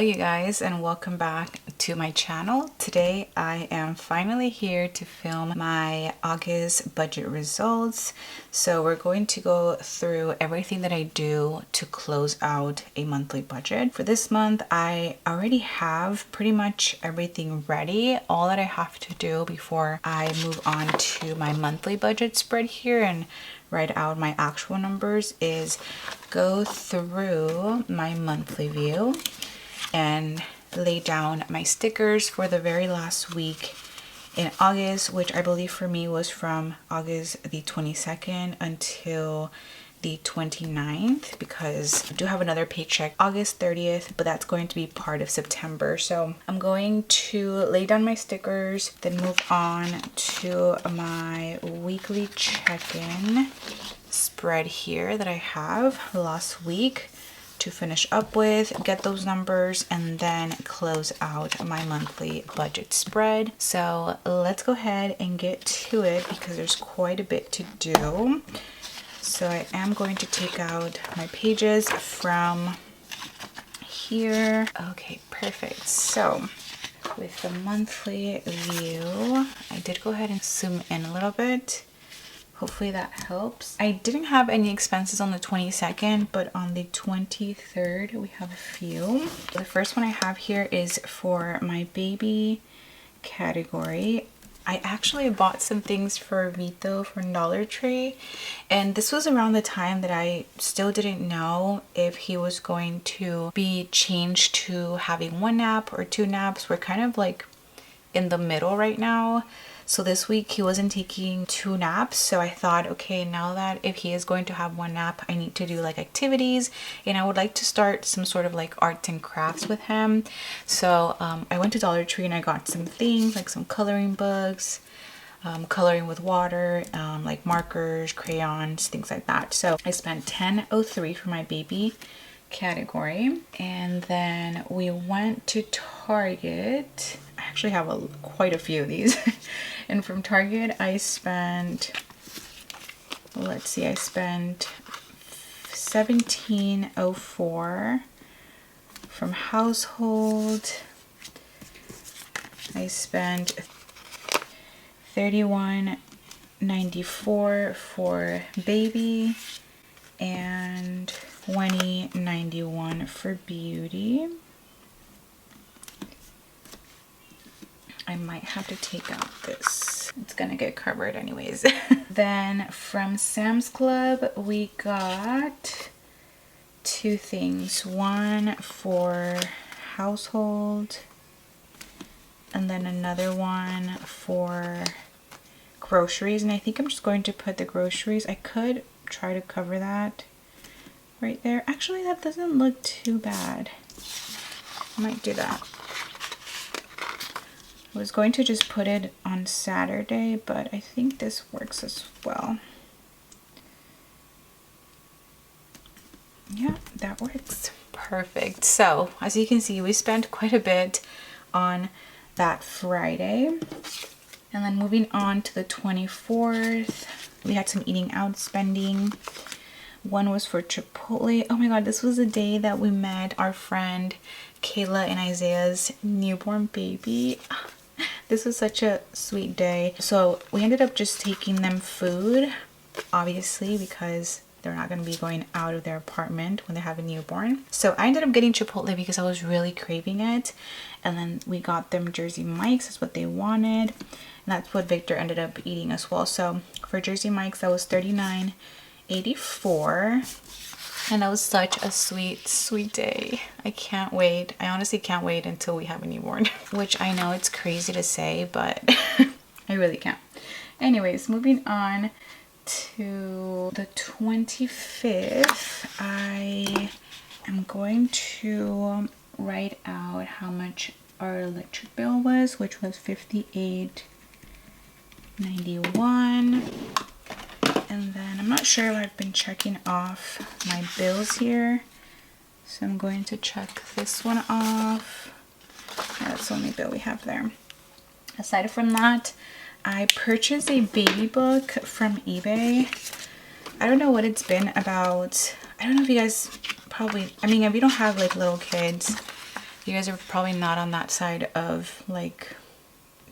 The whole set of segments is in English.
you guys, and welcome back to my channel. Today I am finally here to film my August budget results. So we're going to go through everything that I do to close out a monthly budget. For this month, I already have pretty much everything ready. All that I have to do before I move on to my monthly budget spread here and write out my actual numbers is go through my monthly view and lay down my stickers for the very last week in August, which I believe for me was from August the 22nd until the 29th, because I do have another paycheck August 30th, but that's going to be part of September. So I'm going to lay down my stickers, then move on to my weekly check-in spread here that I have last week to finish up with, get those numbers, and then close out my monthly budget spread. So let's go ahead and get to it because there's quite a bit to do. So I am going to take out my pages from here. Okay, perfect. So with the monthly view, I did go ahead and zoom in a little bit. Hopefully that helps. I didn't have any expenses on the 22nd, but on the 23rd, we have a few. The first one I have here is for my baby category. I actually bought some things for Vito from Dollar Tree, and this was around the time that I still didn't know if he was going to be changed to having one nap or two naps. We're kind of like in the middle right now. So this week he wasn't taking two naps, so I thought, okay, now that if he is going to have one nap, I need to do like activities, and I would like to start some sort of like arts and crafts with him. So I went to Dollar Tree and I got some things like some coloring books, coloring with water, like markers, crayons, things like that. So I spent $10.03 for my baby category, and then we went to Target. I actually have quite a few of these. And from Target I spent, let's see, I spent $17.04. From household I spent $31.94 for baby and $20.91 for beauty. I might have to take out this. It's gonna get covered anyways. Then from Sam's Club, we got two things. One for household, and then another one for groceries. And I think I'm just going to put the groceries. I could try to cover that right there. Actually, that doesn't look too bad. I might do that. I was going to just put it on Saturday, but I think this works as well. Yeah, that works. Perfect. So as you can see, we spent quite a bit on that Friday. And then moving on to the 24th, we had some eating out spending. One was for Chipotle. Oh my god, this was the day that we met our friend Kayla and Isaiah's newborn baby. This was such a sweet day. So we ended up just taking them food, obviously, because they're not going to be going out of their apartment when they have a newborn. So I ended up getting Chipotle because I was really craving it. And then we got them Jersey Mike's. That's what they wanted. And that's what Victor ended up eating as well. So for Jersey Mike's, that was $39.84. And that was such a sweet, sweet day. I can't wait. I honestly can't wait until we have a newborn. Which I know it's crazy to say, but I really can't. Anyways, moving on to the 25th, I am going to write out how much our electric bill was, which was $58.91. And then I'm not sure if I've been checking off my bills here, so I'm going to check this one off. That's the only bill we have there. Aside from that, I purchased a baby book from eBay. I don't know what it's been about. I don't know if you guys probably, I mean, if you don't have like little kids, You guys are probably not on that side of like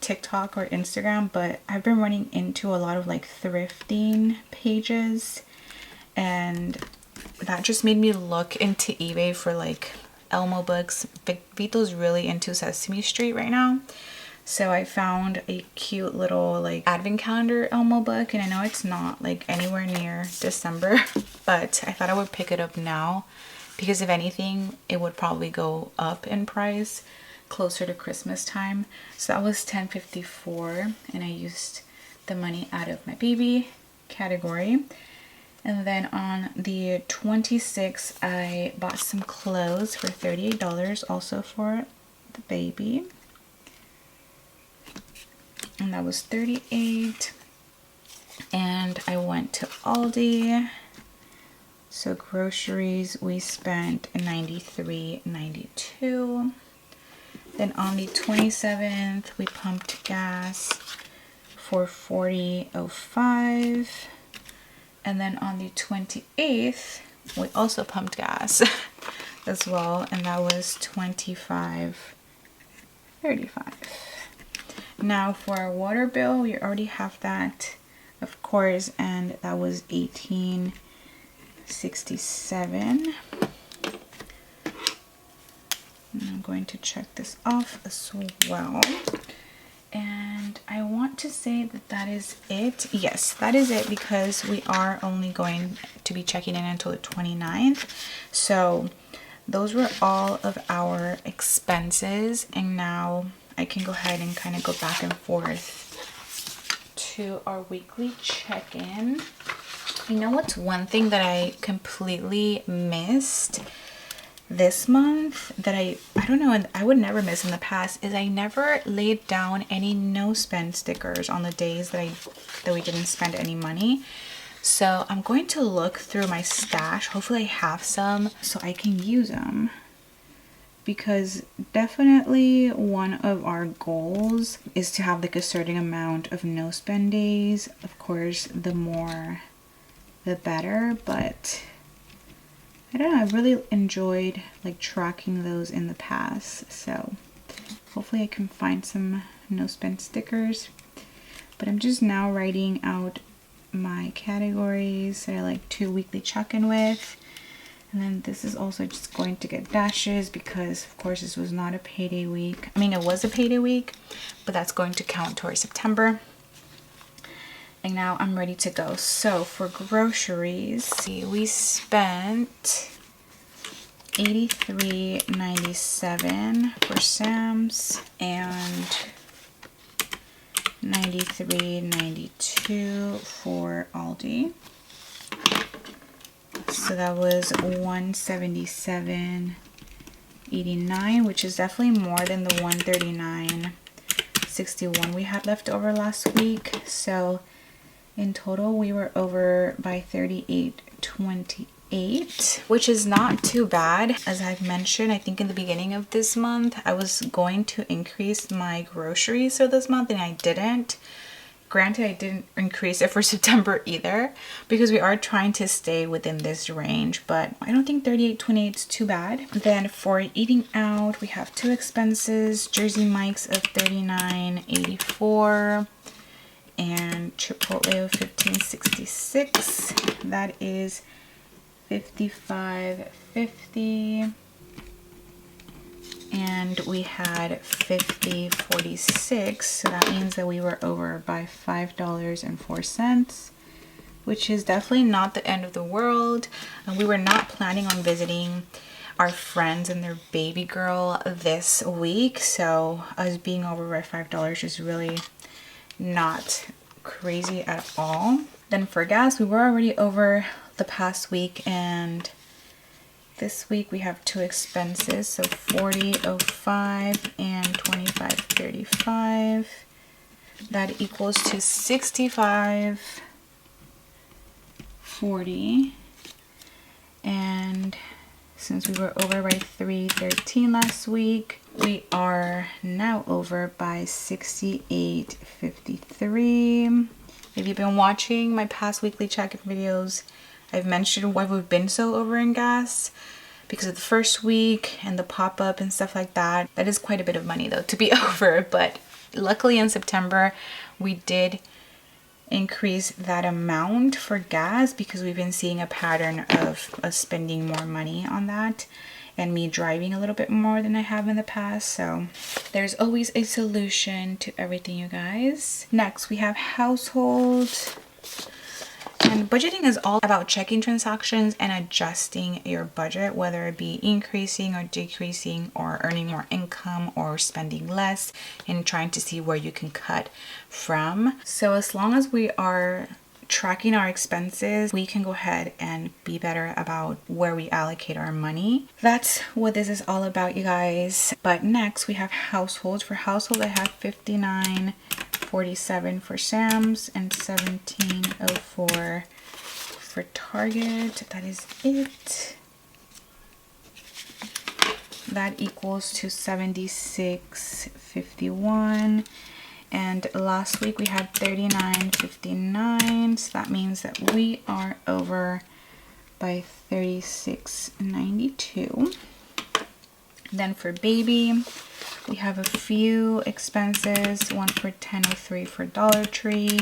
TikTok or Instagram, but I've been running into a lot of like thrifting pages, and that just made me look into eBay for like Elmo books. Vito's really into Sesame Street right now, so I found a cute little like advent calendar Elmo book, and I know it's not like anywhere near December, but I thought I would pick it up now because if anything it would probably go up in price closer to Christmas time. So that was $10.54, and I used the money out of my baby category. And then on the 26th, I bought some clothes for $38, also for the baby. And that was $38. And I went to Aldi. So groceries, we spent $93.92. Then on the 27th, we pumped gas for $40.05. And then on the 28th, we also pumped gas as well, and that was $25.35. Now for our water bill, we already have that, of course, and that was $18.67. And I'm going to check this off as well. And I want to say that that is it. Yes, that is it, because we are only going to be checking in until the 29th. So those were all of our expenses. And now I can go ahead and kind of go back and forth to our weekly check-in. You know what's one thing that I completely missed this month that I don't know, and I would never miss in the past, is I never laid down any no spend stickers on the days that we didn't spend any money. So I'm going to look through my stash. Hopefully I have some so I can use them, because definitely one of our goals is to have like a certain amount of no spend days. Of course, the more the better, but I don't know, I really enjoyed like tracking those in the past, so hopefully I can find some no spend stickers. But I'm just now writing out my categories that I like to weekly check in with. And then this is also just going to get dashes because of course this was not a payday week. I mean, it was a payday week, but that's going to count towards September. And now I'm ready to go. So for groceries, see, we spent $83.97 for Sam's and $93.92 for Aldi. So that was $177.89, which is definitely more than the $139.61 we had left over last week. So in total, we were over by $38.28, which is not too bad. As I've mentioned, I think in the beginning of this month, I was going to increase my groceries for this month, and I didn't. Granted, I didn't increase it for September either, because we are trying to stay within this range, but I don't think $38.28 is too bad. Then for eating out, we have two expenses, Jersey Mike's of $39.84. and Chipotle of $15.66. That is $55.50. And we had $50.46, so that means that we were over by $5.04, which is definitely not the end of the world. And we were not planning on visiting our friends and their baby girl this week, so us being over by $5 is really not crazy at all. Then for gas, we were already over the past week, and this week we have two expenses, so $40.05 and $25.35. That equals to $65.40. And since we were over by $3.13 last week, we are now over by $68.53. If you've been watching my past weekly check-in videos, I've mentioned why we've been so over in gas, because of the first week and the pop-up and stuff like that. That is quite a bit of money though to be over, but luckily in September we did increase that amount for gas because we've been seeing a pattern of us spending more money on that and me driving a little bit more than I have in the past. So there's always a solution to everything, you guys. Next, we have household. And budgeting is all about checking transactions and adjusting your budget, whether it be increasing or decreasing or earning more income or spending less, and trying to see where you can cut from. So as long as we are tracking our expenses, we can go ahead and be better about where we allocate our money. That's what this is all about, you guys. But next we have households. For household, I have $59.47 for Sam's and $17.04 for Target. That is it. That equals to $76.51. And last week we had $39.59, so that means that we are over by $36.92. Then for baby, we have a few expenses. One for $10.03 for Dollar Tree,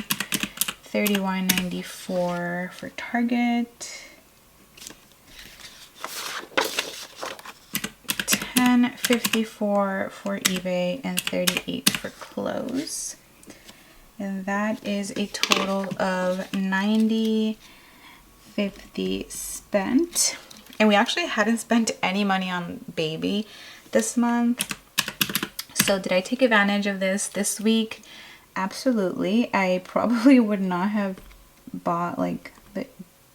$31.94 for Target, $10.54 for eBay, and $38 for clothes. And that is a total of $90.50 spent. And we actually hadn't spent any money on baby this month. So did I take advantage of this week? Absolutely. I probably would not have bought like the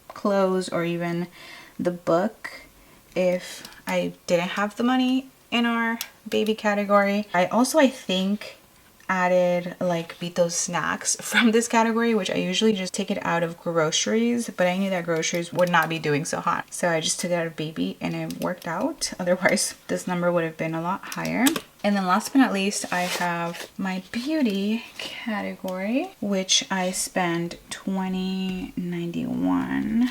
clothes or even the book if I didn't have the money in our baby category. I think added like Vito's snacks from this category, which I usually just take it out of groceries, but I knew that groceries would not be doing so hot, so I just took it out of baby and it worked out. Otherwise this number would have been a lot higher. And then last but not least, I have my beauty category, which I spent $20.91,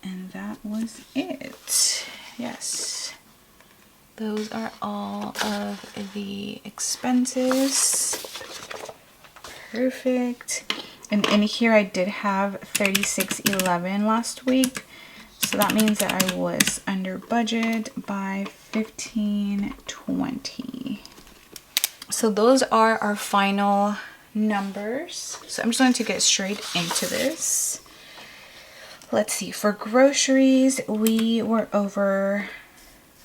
and that was it. Yes, those are all of the expenses. Perfect. And in here I did have $36.11 last week, so that means that I was under budget by $15.20. So those are our final numbers. So I'm just going to get straight into this. Let's see, for groceries, we were over,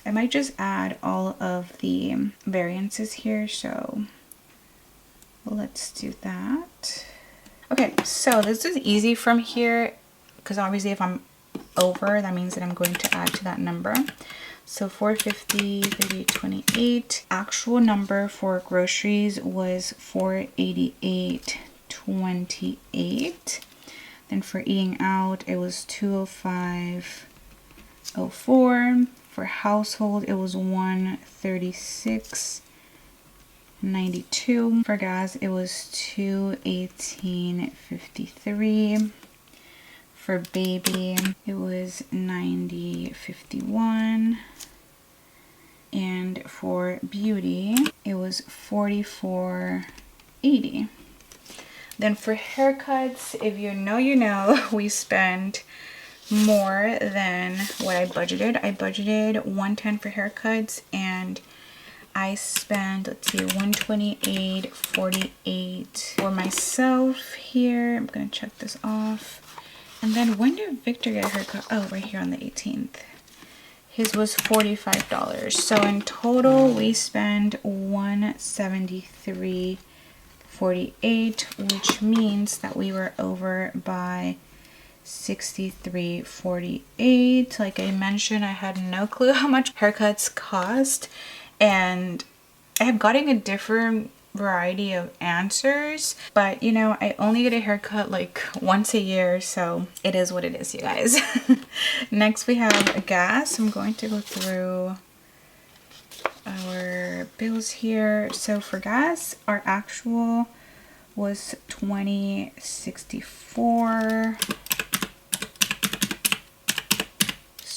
I might just add all of the variances here, so let's do that. Okay, so this is easy from here, because obviously if I'm over, that means that I'm going to add to that number. So $4.50, $38.28. Actual number for groceries was $488.28. Then for eating out, it was $205.04. For household, it was $136.92. For gas, it was $218.53. For baby, it was $90.51. And for beauty, it was $44.80. Then for haircuts, if you know, you know, we spent more than what I budgeted. I budgeted $110 for haircuts, and I spent, let's see, $128.48 for myself here. I'm gonna check this off. And then when did Victor get a haircut? Oh, right here on the 18th. His was $45. So in total, we spent $173.48, which means that we were over by $63.48. Like I mentioned, I had no clue how much haircuts cost, and I have gotten a different variety of answers, but you know, I only get a haircut like once a year, so it is what it is, you guys. Next we have gas. I'm going to go through our bills here. So for gas, our actual was $20.64.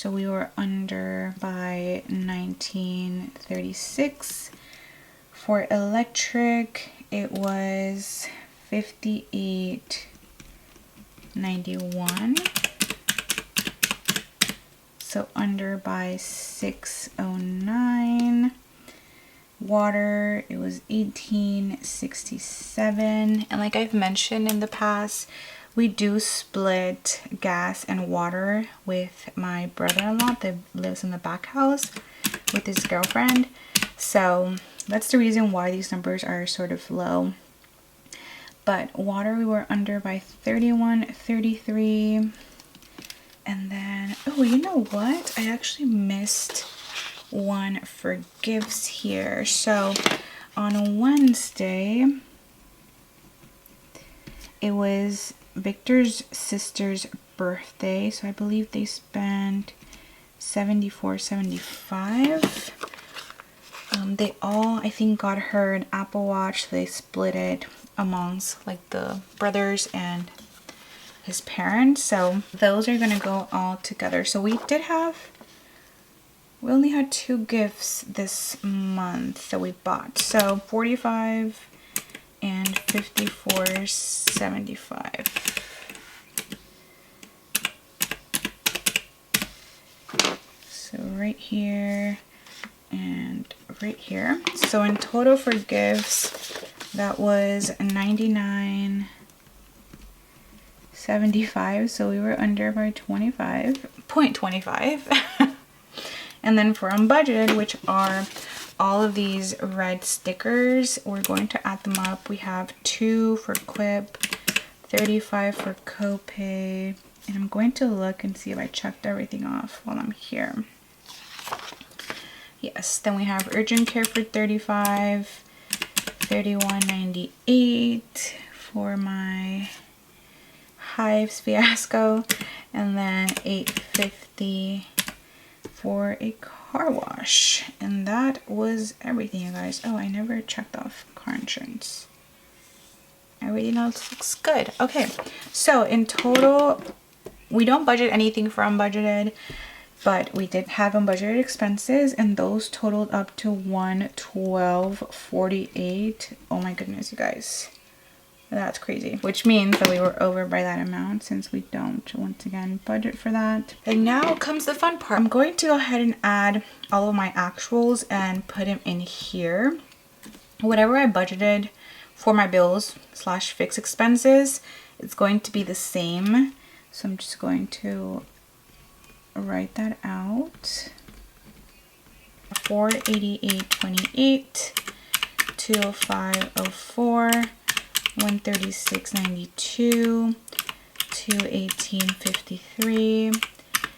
So we were under by 1936. For electric, it was 58.91. So under by 609. Water, it was 1867. And like I've mentioned in the past, we do split gas and water with my brother-in-law that lives in the back house with his girlfriend. So that's the reason why these numbers are sort of low. But water, we were under by 31.33. And then, oh, you know what? I actually missed one for gifts here. So on a Wednesday, it was Victor's sister's birthday. So I believe they spent $74.75. They all, I think, got her an Apple Watch. They split it amongst like the brothers and his parents. So those are gonna go all together. So we only had 2 gifts this month that we bought. So 45 and 54.75. So right here and right here. So in total for gifts, that was $99.75. So we were under by 0.25. And then for unbudgeted, which are all of these red stickers, we're going to add them up. We have 2 for Quip, 35 for copay, and I'm going to look and see if I checked everything off while I'm here. Yes, then we have urgent care for 35, 31.98 for my Hives fiasco, and then $8.50 for a car wash. And that was everything, you guys. Oh, I never checked off car insurance. Everything else looks good. Okay, so in total, we don't budget anything for unbudgeted, but we did have unbudgeted expenses, and those totaled up to $112.48. Oh my goodness, you guys. That's crazy. Which means that we were over by that amount since we don't, once again, budget for that. And now comes the fun part. I'm going to go ahead and add all of my actuals and put them in here. Whatever I budgeted for my bills / fixed expenses, it's going to be the same. So I'm just going to write that out. 488.28, 205.04, 136.92, 218.53,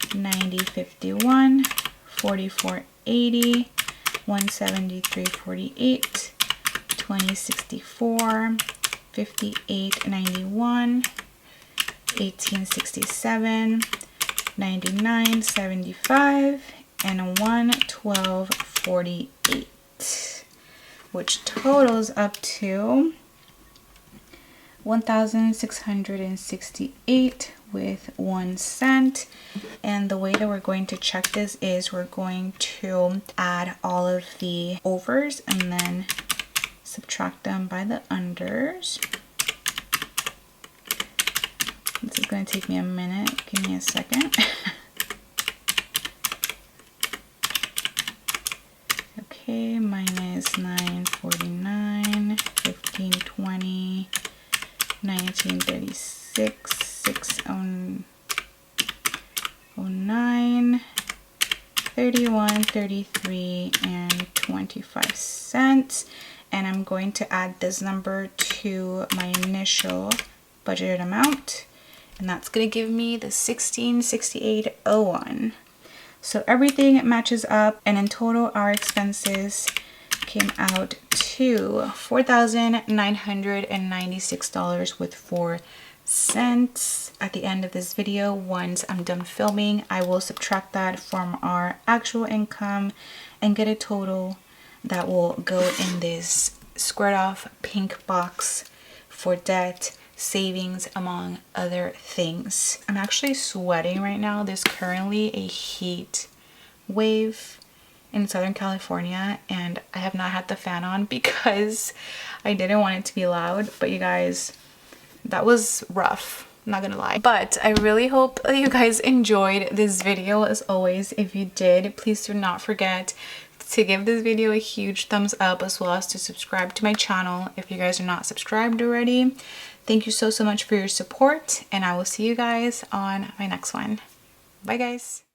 90.51, 44.80, 173.48, 20.64, 58.91, 18.67, 99.75, and 112.48, which totals up to $1,668 with 1 cent. And the way that we're going to check this is we're going to add all of the overs and then subtract them by the unders. This is going to take me a minute. Give me a second. Okay, minus 949, 1520, 1936, 609, 31, 33, and 25 cents. And I'm going to add this number to my initial budgeted amount, and that's going to give me the $1668.01. So everything matches up, and in total our expenses came out to $4,996 with 4 cents. At the end of this video, once I'm done filming, I will subtract that from our actual income and get a total that will go in this squared off pink box for debt savings, among other things. I'm actually sweating right now. There's currently a heat wave in Southern California, and I have not had the fan on because I didn't want it to be loud. But you guys, that was rough, I'm not gonna lie. But I really hope you guys enjoyed this video. As always, if you did, please do not forget to give this video a huge thumbs up, as well as to subscribe to my channel if you guys are not subscribed already. Thank you so much for your support, and I will see you guys on my next one. Bye guys.